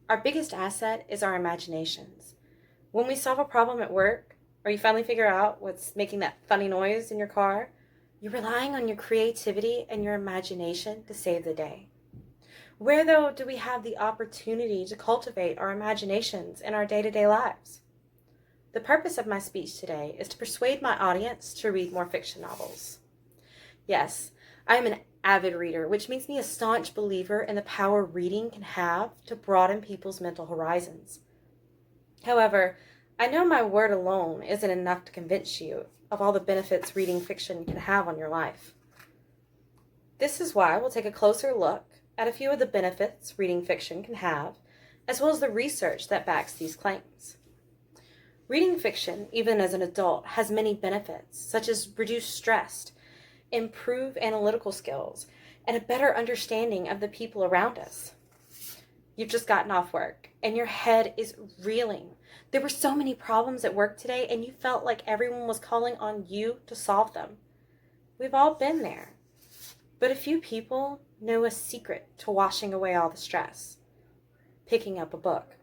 Our biggest asset is our imaginations. When we solve a problem at work, or you finally figure out what's making that funny noise in your car, you're relying on your creativity and your imagination to save the day. Where, though, do we have the opportunity to cultivate our imaginations in our day-to-day lives? The purpose of my speech today is to persuade my audience to read more fiction novels. Yes, I am an avid reader, which makes me a staunch believer in the power reading can have to broaden people's mental horizons. However, I know my word alone isn't enough to convince you of all the benefits reading fiction can have on your life. This is why we'll take a closer look at a few of the benefits reading fiction can have, as well as the research that backs these claims. Reading fiction, even as an adult, has many benefits, such as reduced stress, improve analytical skills, and a better understanding of the people around us. You've just gotten off work, and your head is reeling. There were so many problems at work today, and you felt like everyone was calling on you to solve them. We've all been there. But a few people know a secret to washing away all the stress: picking up a book.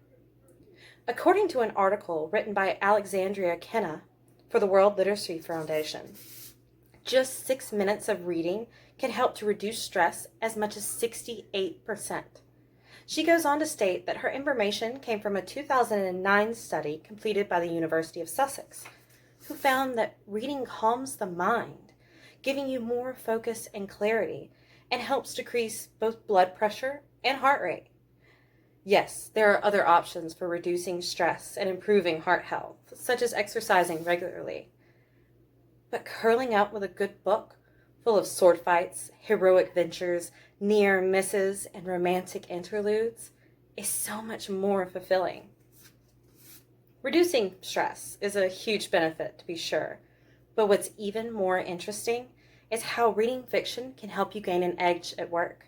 According to an article written by Alexandria Kenna for the World Literacy Foundation, just 6 minutes of reading can help to reduce stress as much as 68%. She goes on to state that her information came from a 2009 study completed by the University of Sussex, who found that reading calms the mind, giving you more focus and clarity, and helps decrease both blood pressure and heart rate. Yes, there are other options for reducing stress and improving heart health, such as exercising regularly. But curling up with a good book, full of sword fights, heroic ventures, near misses, and romantic interludes, is so much more fulfilling. Reducing stress is a huge benefit, to be sure, but what's even more interesting is how reading fiction can help you gain an edge at work.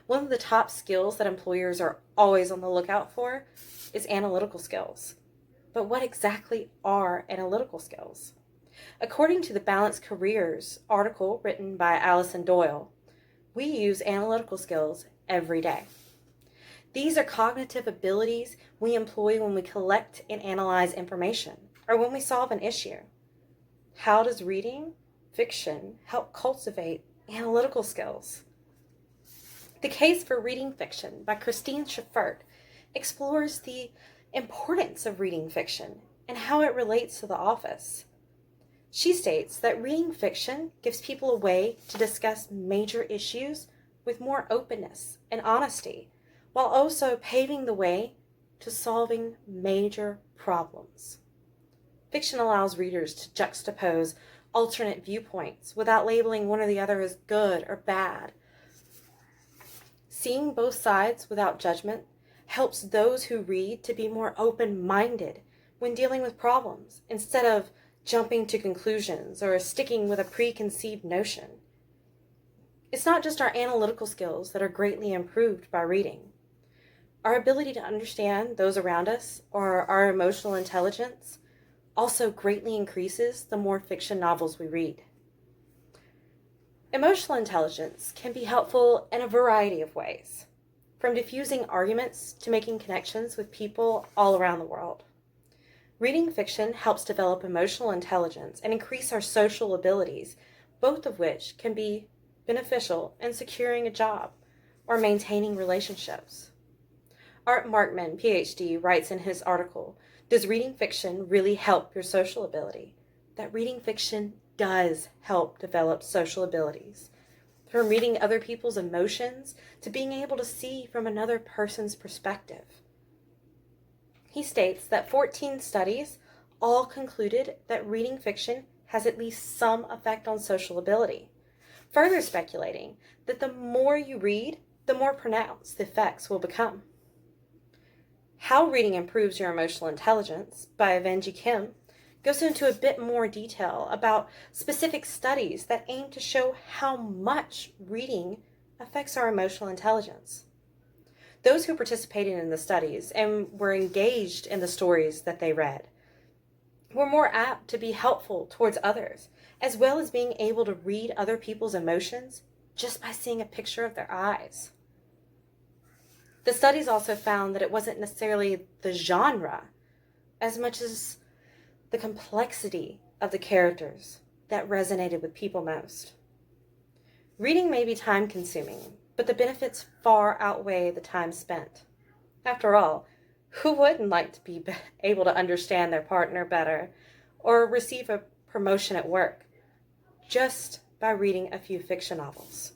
One of the top skills that employers are always on the lookout for is analytical skills. But what exactly are analytical skills? According to the Balanced Careers article written by Alison Doyle, we use analytical skills every day. These are cognitive abilities we employ when we collect and analyze information, or when we solve an issue. How does reading fiction help cultivate analytical skills? The Case for Reading Fiction by Christine Schaffert explores the importance of reading fiction and how it relates to the office. She states that reading fiction gives people a way to discuss major issues with more openness and honesty, while also paving the way to solving major problems. Fiction allows readers to juxtapose alternate viewpoints without labeling one or the other as good or bad. Seeing both sides without judgment helps those who read to be more open-minded when dealing with problems, instead of jumping to conclusions or sticking with a preconceived notion. It's not just our analytical skills that are greatly improved by reading. Our ability to understand those around us, or our emotional intelligence, also greatly increases the more fiction novels we read. Emotional intelligence can be helpful in a variety of ways, from diffusing arguments to making connections with people all around the world. Reading fiction helps develop emotional intelligence and increase our social abilities, both of which can be beneficial in securing a job or maintaining relationships. Art Markman, PhD, writes in his article, "Does reading fiction really help your social ability?" that reading fiction does help develop social abilities, from reading other people's emotions to being able to see from another person's perspective. He states that 14 studies all concluded that reading fiction has at least some effect on social ability, further speculating that the more you read, the more pronounced the effects will become. How Reading Improves Your Emotional Intelligence by Vanji Kim goes into a bit more detail about specific studies that aim to show how much reading affects our emotional intelligence. Those who participated in the studies and were engaged in the stories that they read were more apt to be helpful towards others, as well as being able to read other people's emotions just by seeing a picture of their eyes. The studies also found that it wasn't necessarily the genre as much as the complexity of the characters that resonated with people most. Reading may be time consuming, but the benefits far outweigh the time spent. After all, who wouldn't like to be able to understand their partner better or receive a promotion at work just by reading a few fiction novels?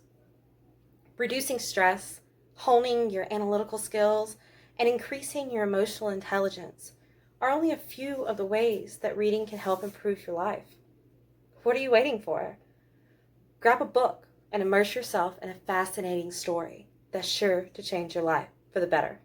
Reducing stress, honing your analytical skills, and increasing your emotional intelligence are only a few of the ways that reading can help improve your life. What are you waiting for? Grab a book and immerse yourself in a fascinating story that's sure to change your life for the better.